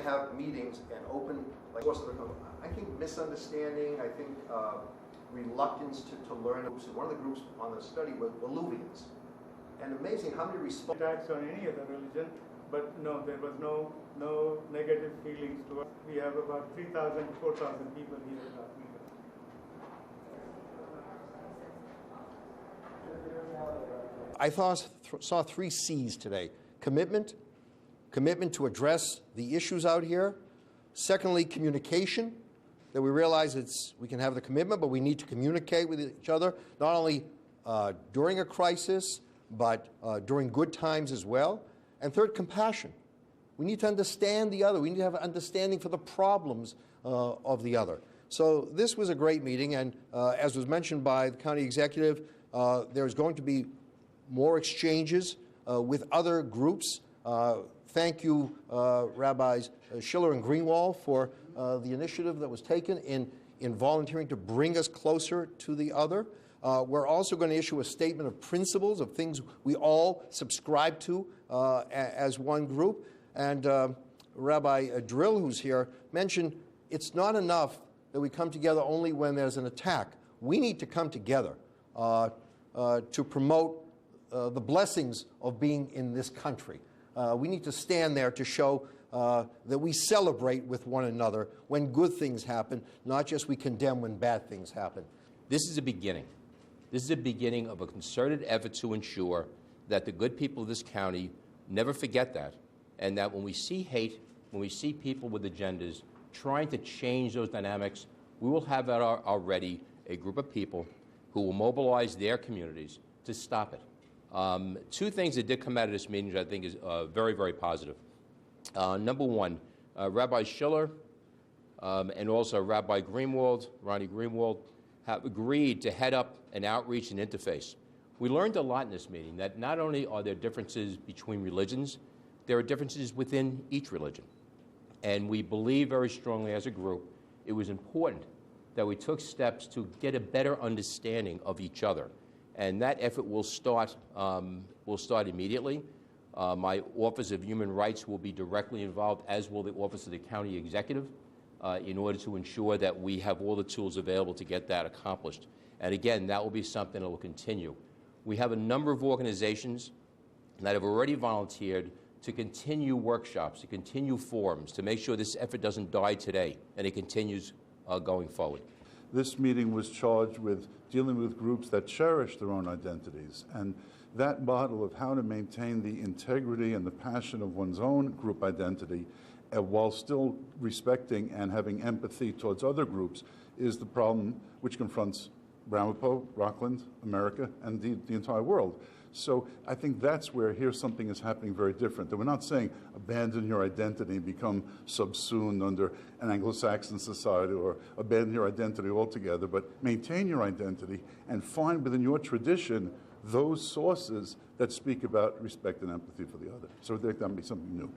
to have meetings and open, like, I think misunderstanding, I think reluctance to learn. One of the groups on the study was Waluvians. And amazing how many responses. Attacks on any other religion, but no, there was no negative feelings to us. We have about 3,000 to 4,000 people here at our meeting. I saw 3 C's today. Commitment to address the issues out here. Secondly, communication, that we realize we can have the commitment, but we need to communicate with each other, not only during a crisis, but during good times as well. And third, compassion. We need to understand the other. We need to have an understanding for the problems of the other. So this was a great meeting, and as was mentioned by the county executive, there's going to be more exchanges with other groups. Thank you, Rabbis Schiller and Greenwald, for the initiative that was taken in volunteering to bring us closer to the other. We're also going to issue a statement of principles, of things we all subscribe to as one group. And Rabbi Drill, who's here, mentioned it's not enough that we come together only when there's an attack. We need to come together to promote the blessings of being in this country. We need to stand there to show that we celebrate with one another when good things happen, not just we condemn when bad things happen. This is a beginning. This is a beginning of a concerted effort to ensure that the good people of this county never forget that, and that when we see hate, when we see people with agendas trying to change those dynamics, we will have already a group of people who will mobilize their communities to stop it. 2 things that did come out of this meeting that I think is very, very positive. Number one, Rabbi Schiller and also Rabbi Greenwald, Ronnie Greenwald, have agreed to head up an outreach and interface. We learned a lot in this meeting, that not only are there differences between religions, there are differences within each religion. And we believe very strongly as a group it was important that we took steps to get a better understanding of each other. And that effort will start immediately. My Office of Human Rights will be directly involved, as will the Office of the County Executive, in order to ensure that we have all the tools available to get that accomplished. And again, that will be something that will continue. We have a number of organizations that have already volunteered to continue workshops, to continue forums, to make sure this effort doesn't die today, and it continues going forward. This meeting was charged with dealing with groups that cherish their own identities, and that model of how to maintain the integrity and the passion of one's own group identity while still respecting and having empathy towards other groups is the problem which confronts Ramapo, Rockland, America, and the entire world. So I think that's where here something is happening very different. That we're not saying abandon your identity and become subsumed under an Anglo-Saxon society or abandon your identity altogether, but maintain your identity and find within your tradition those sources that speak about respect and empathy for the other. So I think that would be something new.